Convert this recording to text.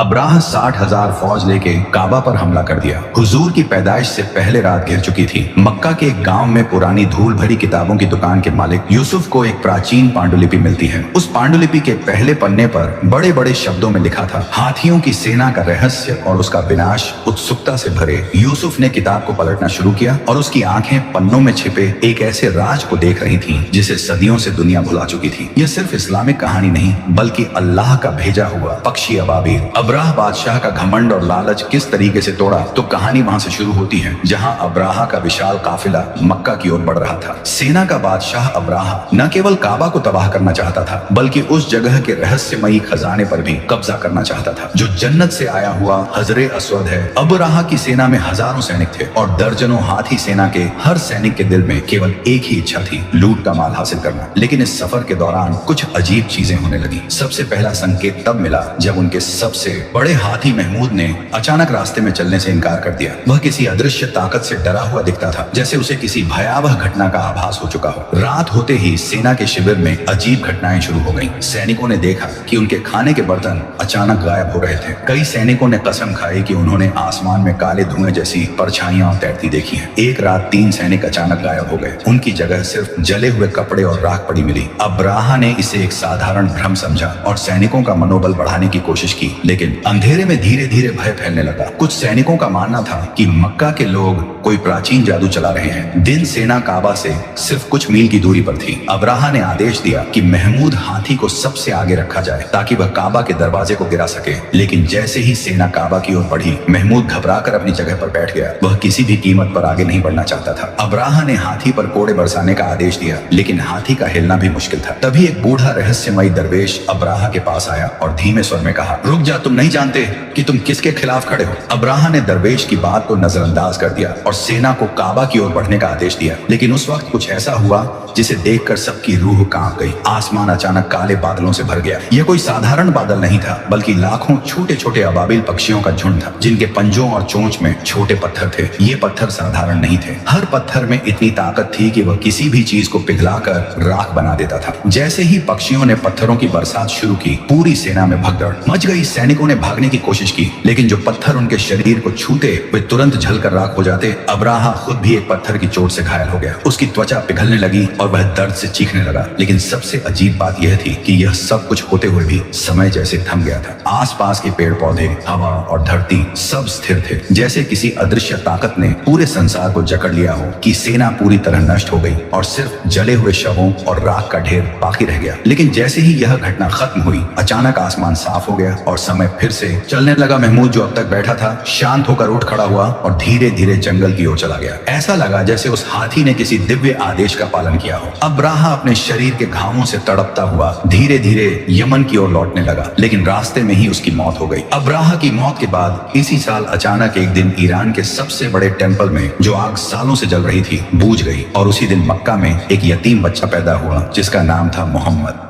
अब्राह 60,000 फौज लेके काबा पर हमला कर दिया। हुजूर की पैदाइश से पहले रात गिर चुकी थी। मक्का के एक गांव में पुरानी धूल भरी किताबों की दुकान के मालिक यूसुफ को एक प्राचीन पांडुलिपि मिलती है। उस पांडुलिपि के पहले पन्ने पर बड़े बड़े शब्दों में लिखा था, हाथियों की सेना का रहस्य और उसका विनाश। उत्सुकता से भरे यूसुफ ने किताब को पलटना शुरू किया और उसकी आंखें पन्नों में छिपे एक ऐसे राज को देख रही थीं जिसे सदियों से दुनिया भुला चुकी थी। यह सिर्फ इस्लामिक कहानी नहीं बल्कि अल्लाह का भेजा हुआ पक्षी अबाबील। अब्राह बादशाह का घमंड और लालच किस तरीके से तोड़ा तो कहानी वहां से शुरू होती है, जहां अब्राह का विशाल काफिला मक्का की ओर बढ़ रहा था। सेना का बादशाह अब्राह न केवल काबा को तबाह करना चाहता था बल्कि उस जगह के रहस्यमयी खजाने पर भी कब्जा करना चाहता था जो जन्नत से आया हुआ हजरे अस्वद है। अब्राह की सेना में हजारों सैनिक थे और दर्जनों हाथी। सेना के हर सैनिक के दिल में केवल एक ही इच्छा थी, लूट का माल हासिल करना। लेकिन इस सफर के दौरान कुछ अजीब चीजें होने लगी। सबसे पहला संकेत तब मिला जब उनके सबसे बड़े हाथी महमूद ने अचानक रास्ते में चलने से इनकार कर दिया। वह किसी अदृश्य ताकत से डरा हुआ दिखता था, जैसे उसे किसी भयावह घटना का आभास हो चुका हो। रात होते ही सेना के शिविर में अजीब घटनाएं शुरू हो गईं। सैनिकों ने देखा कि उनके खाने के बर्तन अचानक गायब हो रहे थे। कई सैनिकों ने कसम खाई कि उन्होंने आसमान में काले धुएं जैसी परछाइयां तैरती देखी हैं। एक रात 3 सैनिक अचानक गायब हो गए। उनकी जगह सिर्फ जले हुए कपड़े और राख पड़ी मिली। अब्राह ने इसे एक साधारण भ्रम समझा और सैनिकों का मनोबल बढ़ाने की कोशिश की, लेकिन अंधेरे में धीरे धीरे भय फैलने लगा। कुछ सैनिकों का मानना था कि मक्का के लोग कोई प्राचीन जादू चला रहे हैं। दिन सेना काबा से सिर्फ कुछ मील की दूरी पर थी। अब्राह ने आदेश दिया कि महमूद हाथी को सबसे आगे रखा जाए ताकि वह काबा के दरवाजे को गिरा सके। लेकिन जैसे ही सेना काबा की ओर बढ़ी, महमूद घबराकर अपनी जगह पर बैठ गया। वह किसी भी कीमत पर आगे नहीं बढ़ना चाहता था। अब्राह ने हाथी पर कोड़े बरसाने का आदेश दिया, लेकिन हाथी का हिलना भी मुश्किल था। तभी एक बूढ़ा रहस्यमयी दरवेश अब्राह के पास आया और धीमे स्वर में कहा, रुक जा, तुम नहीं जानते कि तुम किसके खिलाफ खड़े हो। अब्राह ने दरवेश की बात को नजरअंदाज कर दिया और सेना को काबा की ओर बढ़ने का आदेश दिया। लेकिन उस वक्त कुछ ऐसा हुआ जिसे देखकर सबकी रूह कांप गई। आसमान अचानक काले बादलों से भर गया। यह कोई साधारण बादल नहीं था बल्कि लाखों छोटे छोटे अबाबिल पक्षियों का झुंड था, जिनके पंजों और चोंच में छोटे पत्थर थे। ये पत्थर साधारण नहीं थे। हर पत्थर में इतनी ताकत थी कि वह किसी भी चीज को पिघलाकर राख बना देता था। जैसे ही पक्षियों ने पत्थरों की बरसात शुरू की, पूरी सेना में भगदड़ मच गई। सैनिकों ने भागने की कोशिश की, लेकिन जो पत्थर उनके शरीर को छूते वे तुरंत जलकर राख हो जाते। अब्राह खुद भी एक पत्थर की चोट से घायल हो गया। उसकी त्वचा पिघलने लगी और वह दर्द से चीखने लगा। लेकिन सबसे अजीब बात यह थी कि यह सब कुछ होते हुए भी समय जैसे थम गया था। आसपास के पेड़ पौधे, हवा और धरती सब स्थिर थे, जैसे किसी अदृश्य ताकत ने पूरे संसार को जकड़ लिया हो। कि सेना पूरी तरह नष्ट हो गई और सिर्फ जले हुए शवों और राख का ढेर बाकी रह गया। लेकिन जैसे ही यह घटना खत्म हुई, अचानक आसमान साफ हो गया और समय फिर से चलने लगा। महमूद जो अब तक बैठा था शांत होकर उठ खड़ा हुआ और धीरे धीरे जंगल की ओर चला गया। ऐसा लगा जैसे उस हाथी ने किसी दिव्य आदेश का पालन किया हो। अब्राह अपने शरीर के घावों से तड़पता हुआ धीरे धीरे यमन की ओर लौटने लगा, लेकिन रास्ते में ही उसकी मौत हो गई। अब्राह की मौत के बाद इसी साल अचानक एक दिन ईरान के सबसे बड़े टेंपल में जो आग सालों से जल रही थी बूझ गई और उसी दिन मक्का में एक यतीम बच्चा पैदा हुआ जिसका नाम था मोहम्मद।